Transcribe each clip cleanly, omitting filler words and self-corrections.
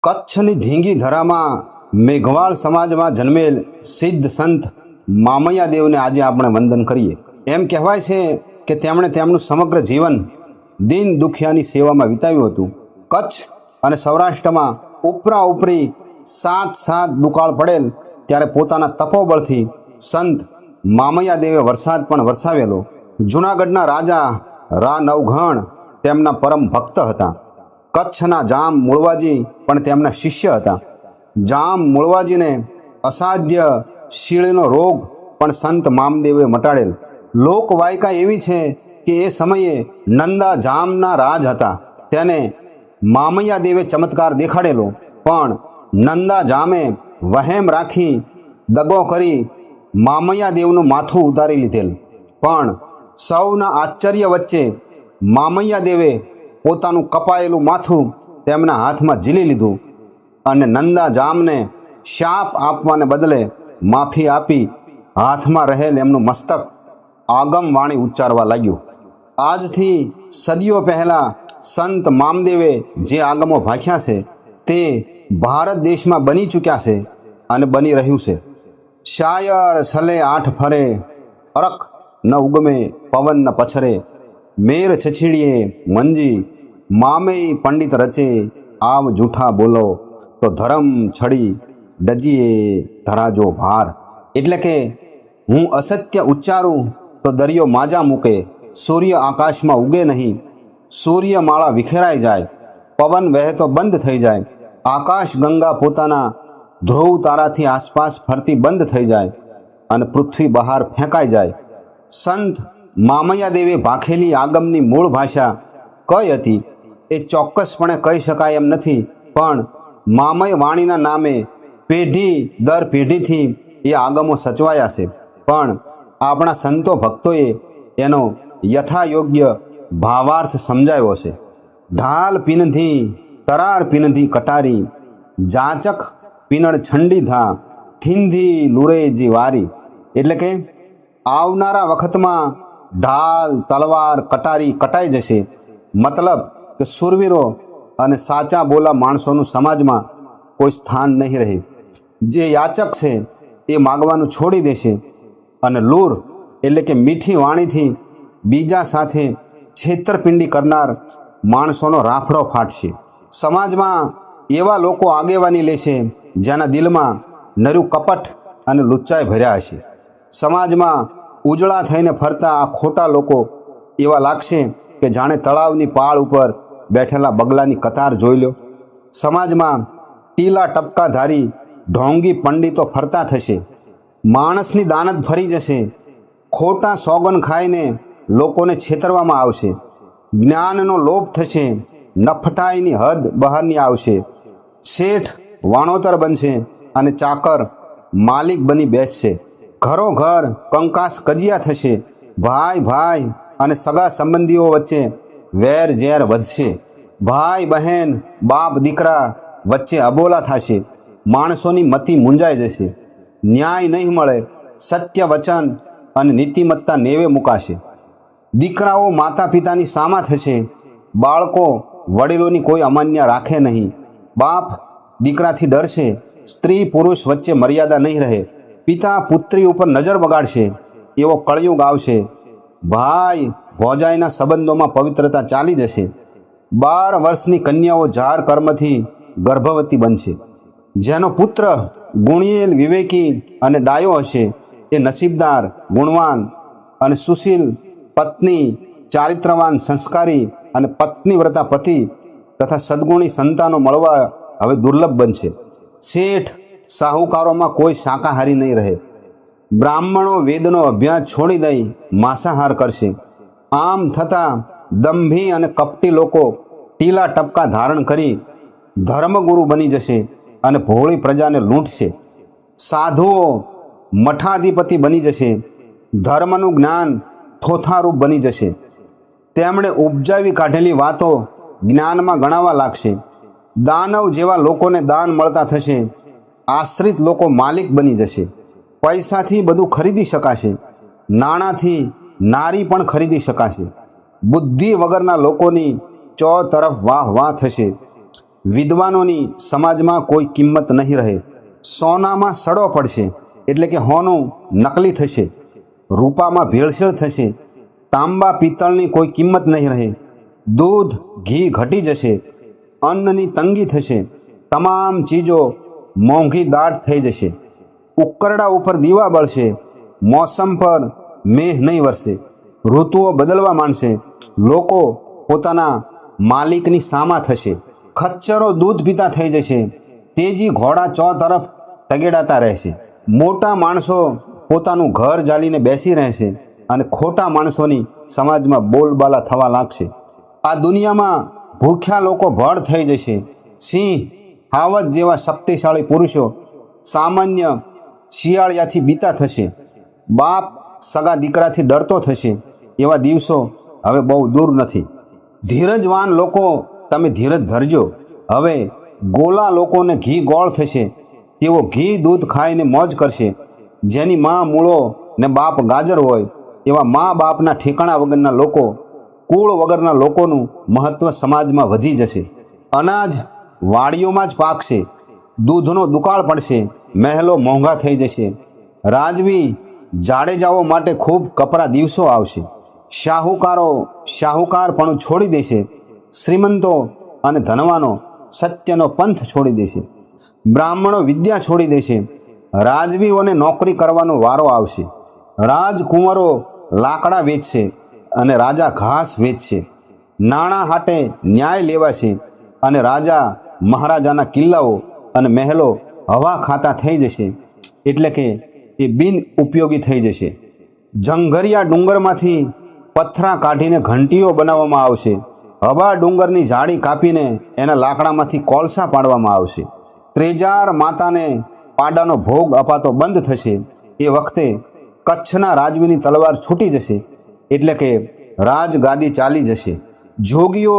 કચ્છની ધીંગી ધરામાં મેઘવાળ સમાજમાં જન્મેલ સિદ્ધ સંત મામૈયા દેવને આજે આપણે વંદન કરીએ। એમ કહેવાય છે કે તેમણે તેમનું સમગ્ર જીવન દીન દુખિયાની સેવામાં વિતાવ્યું હતું। કચ્છ અને સૌરાષ્ટ્રમાં ઉપરા ઉપરી 7 દુકાળ પડેલ ત્યારે પોતાના તપોબળથી સંત મામૈયા દેવે વરસાદ પણ વરસાવેલો। જૂનાગઢના રાજા રા નવઘણ તેમના પરમ ભક્ત હતા। કચ્છના જામ મૂળવાજી પણ તેમના શિષ્ય હતા। જામ મૂળવાજીને અસાધ્ય શીળનો રોગ પણ સંત મામદેવે મટાડેલ। લોકવાયકા એવી છે કે એ સમયે નંદા જામના રાજ હતા, તેને મામૈયા દેવે ચમત્કાર દેખાડેલો, પણ નંદા જામે વહેમ રાખી દગો કરી મામૈયા દેવનું માથું ઉતારી લીધેલ। પણ સૌના આશ્ચર્ય વચ્ચે મામૈયા દેવે પોતાનું કપાયેલું માથું તેમના હાથમાં ઝીલી લીધું અને નંદા જામને શાપ આપવાને બદલે માફી આપી હાથમાં રહેલ એમનું મસ્તક આગમવાણી ઉચ્ચારવા લાગ્યું। આજથી સદીઓ પહેલાં સંત મામદેવે જે આગમો ભાખ્યા છે તે ભારત દેશમાં બની ચૂક્યા છે અને બની રહ્યું છે। શાયર સલે આઠ ફરે, અરખ ન ઉગમે પવન ન પછરે, મેર છછીડીએ મંજી, મામેય પંડિત રચે, આવ જૂઠા બોલો તો ધરમ છડી ડજીએ ધરાજો ભાર। એટલે કે હું અસત્ય ઉચ્ચારું તો દરિયો માજા મૂકે, સૂર્ય આકાશમાં ઉગે નહીં, સૂર્યમાળા વિખેરાઈ જાય, પવન વહેતો બંધ થઈ જાય, આકાશ ગંગા પોતાના ધ્રુવ તારાથી આસપાસ ફરતી બંધ થઈ જાય અને પૃથ્વી બહાર ફેંકાઈ જાય। સંત મામૈયા દેવે ભાખેલી આગમની મૂળ ભાષા કઈ હતી એ ચોક્કસપણે કહી શકાય એમ નથી, પણ મામય વાણીના નામે પેઢી દર પેઢીથી એ આગમો સચવાયા છે। પણ આપણા સંતો ભક્તોએ એનો યથાયોગ્ય ભાવાર્થ સમજાવ્યો છે। ઢાલ પીનધી તરાર પીનધી કટારી, જાચક પીનળ છંડી ધા, થીંધી લુરેજી વારી। એટલે કે આવનારા વખતમાં ઢાલ તલવાર કટારી કટાઈ જશે, મતલબ કે શૂરવીરો અને સાચા બોલા માણસોનું સમાજમાં કોઈ સ્થાન નહીં રહે। જે યાચક છે એ માગવાનું છોડી દેશે અને લૂર એટલે કે મીઠી વાણીથી બીજા સાથે છેતરપિંડી કરનાર માણસોનો રાફડો ફાટશે। સમાજમાં એવા લોકો આગેવાની લેશે જેના દિલમાં નરું કપટ અને લુચ્ચાઈ ભર્યા હશે। સમાજમાં ઉજળા થઈને ફરતા આ ખોટા લોકો એવા લાગશે કે જાણે તળાવની પાળ ઉપર બેઠેલા બગલાની કતાર જોઈ લો। સમાજમાં ટીલા ટપકાધારી ઢોંગી પંડિતો ફરતા થશે, માણસની દાનત ફરી જશે, ખોટા સોગન ખાઈને લોકોને છેતરવામાં આવશે, જ્ઞાનનો લોભ થશે, નફટાઈની હદ બહારની આવશે, શેઠ વાણોતર બનશે અને ચાકર માલિક બની બેસશે, ઘરો ઘર કંકાસ કજિયા થશે, ભાઈ ભાઈ અને સગા સંબંધીઓ વચ્ચે વેર ઝેર વધશે, ભાઈ બહેન બાપ દીકરા વચ્ચે અબોલા થશે, માણસોની મતિ મૂંઝાઈ જશે, ન્યાય નહીં મળે, સત્ય વચન અને નીતિમત્તા નેવે મુકાશે, દીકરાઓ માતા પિતાની સામા થશે, બાળકો વડીલોની કોઈ અમાન્ય રાખે નહીં, બાપ દીકરાથી ડરશે, સ્ત્રી પુરુષ વચ્ચે મર્યાદા નહીં રહે, પિતા પુત્રી ઉપર નજર બગાડશે, એવો કળયુગ આવશે, ભાઈ ભોજાઈના સંબંધોમાં પવિત્રતા ચાલી જશે, 12 વર્ષની કન્યાઓ જાર કર્મથી ગર્ભવતી બનશે, જેનો પુત્ર ગુણિયેલ વિવેકી અને ડાયો હશે એ નસીબદાર ગુણવાન અને સુશીલ પત્ની, ચારિત્રવાન સંસ્કારી અને પત્નીવ્રતા પતિ તથા સદગુણી સંતાનો મળવા હવે દુર્લભ બનશે। શેઠ સાહુકારોમાં કોઈ શાકાહારી નહીં રહે, બ્રાહ્મણો વેદનો અભ્યાસ છોડી દઈ માંસાહાર કરશે, આમ થતાં દંભી અને કપટી લોકો ટીલા ટપકા ધારણ કરી ધર્મગુરુ બની જશે અને ભોળી પ્રજાને લૂંટશે, સાધુઓ મઠાધિપતિ બની જશે, ધર્મનું જ્ઞાન થોથારૂપ બની જશે, તેમણે ઉપજાવી કાઢેલી વાતો જ્ઞાનમાં ગણાવા લાગશે, દાનવ જેવા લોકોને દાન મળતા થશે, આશ્રિત લોકો માલિક બની જશે, પૈસાથી બધું ખરીદી શકાશે, નાણાંથી નારી પણ ખરીદી શકાશે, બુદ્ધિ વગરના લોકોની ચો તરફ વાહ વાહ થશે, વિદ્વાનોની સમાજમાં કોઈ કિંમત નહીં રહે. સોનામાં સડો પડશે, એટલે કે હોનું નકલી થશે. રૂપામાં ભેળસેળ થશે. તાંબા પિત્તળની કોઈ કિંમત નહીં રહે. દૂધ ઘી ઘટી જશે. અન્નની તંગી થશે. તમામ ચીજો મોંઘી દાટ થઈ જશે. ઉકરડા ઉપર દીવા બળશે. મોસમ પર મેઘ નહીં વરસે. ઋતુઓ બદલવા માંડશે. લોકો પોતાના માલિકની સામા થશે. ખચ્ચરો દૂધ પીતા થઈ જશે. તેજી ઘોડા ચો તરફ તગેડાતા રહેશે. મોટા માણસો પોતાનું ઘર જાલીને બેસી રહેશે અને ખોટા માણસોની સમાજમાં બોલબાલા થવા લાગશે. આ દુનિયામાં ભૂખ્યા લોકો ભળ થઈ જશે. સિંહ હાવજ જેવા શક્તિશાળી પુરુષો સામાન્ય શિયાળિયાથી બીતા થશે. બાપ સગા દીકરાથી ડરતો થશે. એવા દિવસો હવે બહુ દૂર નથી. ધીરજવાન લોકો તમે ધીરજ ધરજો. હવે ગોલા લોકોને ઘી ગોળ થશે. તેઓ ઘી દૂધ ખાઈને મોજ કરશે. જેની મા મૂળો ને બાપ ગાજર હોય એવા મા બાપના ઠેકાણા વગરના લોકો, કુળ વગરના લોકોનું મહત્ત્વ સમાજમાં વધી જશે. અનાજ વાડીઓમાં જ પાકશે. દૂધનો દુકાળ પડશે. મહેલો મોંઘા થઈ જશે. રાજવી જાડેજાઓ માટે ખૂબ કપરા દિવસો આવશે. શાહુકારો શાહુકારપણું છોડી દેશે. શ્રીમંતો અને ધનવાનો સત્યનો પંથ છોડી દેશે. બ્રાહ્મણો વિદ્યા છોડી દેશે. રાજવીઓને નોકરી કરવાનો વારો આવશે. રાજકુંવરો લાકડા વેચશે અને રાજા ઘાસ વેચશે. નાણાં હાટે ન્યાય લેવાશે અને રાજા મહારાજાના કિલ્લાઓ અને મહેલો હવા ખાતા થઈ જશે. એટલે કે એ બિન ઉપયોગી થઈ જશે. જંઘરિયા ડુંગરમાંથી પથરા કાઢીને ઘંટીઓ બનાવવામાં આવશે. હવા ડુંગરની જાળી કાપીને એના લાકડામાંથી કોલસા પાડવામાં આવશે. ત્રેજાર માતાને પાડાનો ભોગ અપાતો બંધ થશે. એ વખતે કચ્છના રાજવીની તલવાર છૂટી જશે. એટલે કે રાજગાદી ચાલી જશે. જોગીઓ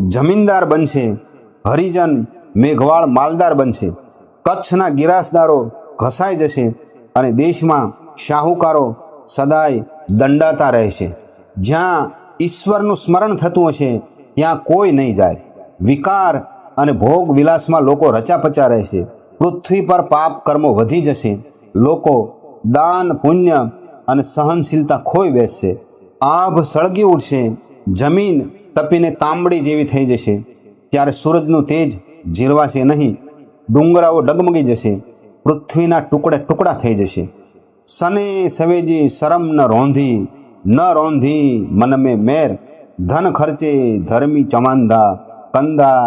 જમીનદાર બનશે. હરિજન મેઘવાળ માલદાર બનશે. કચ્છના ગિરાસદારો ઘસાઈ જશે અને દેશમાં શાહુકારો સદાય દંડાતા રહેશે. જ્યાં ઈશ્વરનું સ્મરણ થતું હશે ત્યાં કોઈ નહીં જાય. વિકાર અને ભોગ વિલાસમાં લોકો રચાપચા રહેશે. પૃથ્વી પર પાપ કર્મો વધી જશે. લોકો દાન પુણ્ય અને સહનશીલતા ખોઈ બેસશે. આભ સળગી ઉઠશે. જમીન તપીને તાંબડી જેવી થઈ જશે. ત્યારે સૂરજનું તેજ જીરવાશે નહીં. ડુંગરાઓ ડગમગી જશે. પૃથ્વીના ટુકડે ટુકડા થઈ જશે. સને સવેજી શરમ ન રોંધી મન મેં મેર. ધન ખર્ચે ધર્મી ચમાંદા કંદા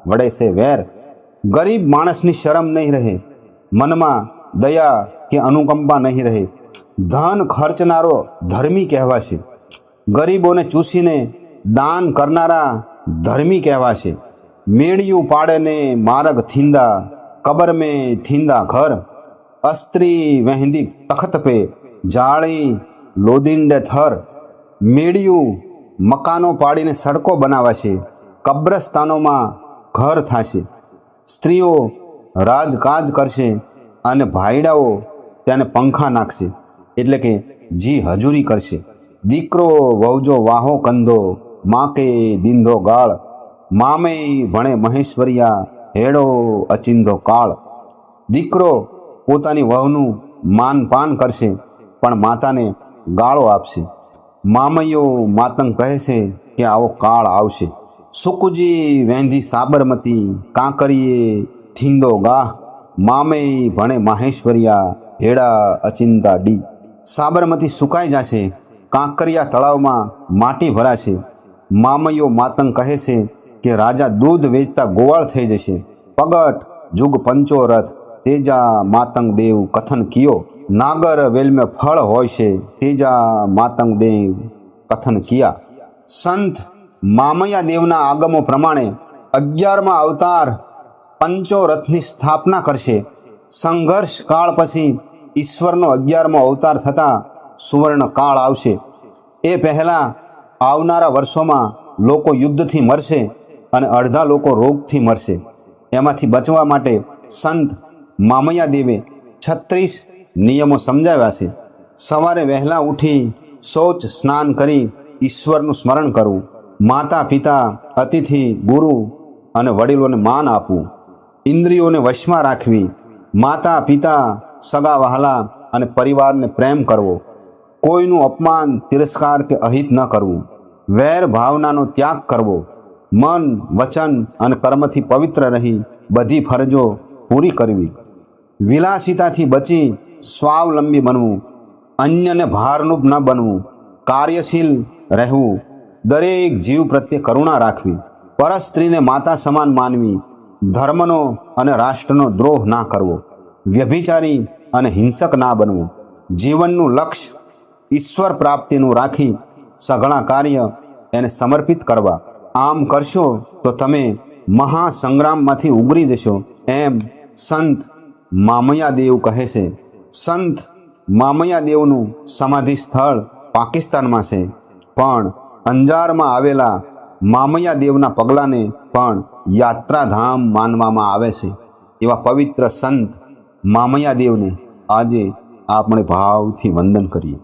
વડે સે વેર. ગરીબ માણસની શરમ નહીં રહે. મનમાં દયા કે અનુકંપા નહીં રહે. ધન ખર્ચનારો ધર્મી કહેવાશે. ગરીબોને ચૂસીને દાન કરનારા ધર્મી કહેવાશે. મેળિયું પાડેને માર્ગ થીંદા કબર મેં થીંદા ઘર. અસ્ત્રી વહેંદી તખત પે જાળી લોદિંડે થર. મેળિયું મકાનો પાડીને સડકો બનાવાશે. કબ્રસ્તાનોમાં ઘર થશે. સ્ત્રીઓ રાજકાજ કરશે અને ભાઈડાઓ તેને પંખા નાખશે. એટલે કે જી હજૂરી કરશે. દીકરો વહુજો વાહો કંધો માકે દીંધો ગાળ. મામેય ભણે મહેશ્વરિયા હેડો અચિંધો કાળ. દીકરો પોતાની વહુનું માનપાન કરશે પણ માતાને ગાળો આપશે. મામૈયો માતંગ કહેશે કે આવો કાળ આવશે. સુકુજી વેંધી સાબરમતી કાંકરીએ થીંદો ગાહ. મામેય ભણે માહેશ્વરિયા હેડા અચિંતા ડી. સાબરમતી સુકાઈ જશે. કાંકરિયા તળાવમાં માટી ભરાશે. મામૈયો માતંગ કહે છે કે રાજા દૂધ વેચતા ગોવાળ થઈ જશે. પગટ જુગ પંચોરથ તેજા માતંગ દેવ કથન કિયો. નાગર વેલમે ફળ હોય છે તેજા માતંગ દેવ કથન કિયા. સંત મામૈયા દેવના આગમો પ્રમાણે 11મા અવતાર પંચોરથની સ્થાપના કરશે. સંઘર્ષ કાળ પછી ઈશ્વરનો 11મો અવતાર થતાં સુવર્ણ કાળ આવશે. એ પહેલાં આવનારા વર્ષોમાં લોકો યુદ્ધથી મરશે અને અડધા લોકો રોગથી મરશે. એમાંથી બચવા માટે સંત મામૈયા દેવે 36 નિયમો સમજાવ્યા છે. સવારે વહેલા ઉઠી શૌચ સ્નાન કરી ઈશ્વરનું સ્મરણ કરવું. માતા પિતા અતિથિ ગુરુ અને વડીલોને માન આપવું, ઇન્દ્રિયોને વશમાં રાખવી, માતા પિતા સગા વહાલા અને પરિવારને પ્રેમ કરવો, કોઈનું અપમાન તિરસ્કાર કે અહિત ન કરવું, વેર ભાવનાનો ત્યાગ કરવો, મન વચન અને કર્મથી પવિત્ર રહી બધી ફરજો પૂરી કરવી, વિલાસિતાથી બચી સ્વાવલંબી બનવું, અન્યને ભારરૂપ ન બનવું, કાર્યશીલ રહેવું, દરેક જીવ પ્રત્યે કરુણા રાખવી, પરસ્ત્રીને માતા સમાન માનવી, ધર્મનો અને રાષ્ટ્રનો દ્રોહ ના કરવો, વ્યભિચારી અને હિંસક ના બનવું, જીવનનું લક્ષ્ય ઈશ્વર પ્રાપ્તિનું રાખી સઘળા કાર્ય એને સમર્પિત કરવા. આમ કરશો તો તમે મહાસંગ્રામમાંથી ઉગરી જશો, એમ સંત મામૈયાદેવ કહે છે. સંત મામૈયાદેવનું સમાધિ સ્થળ પાકિસ્તાનમાં છે, પણ અંજારમાં આવેલા મામૈયાદેવના પગલાંને પણ યાત્રાધામ માનવામાં આવે છે. એવા પવિત્ર સંત મામૈયાદેવને આજે આપણે ભાવથી વંદન કરીએ.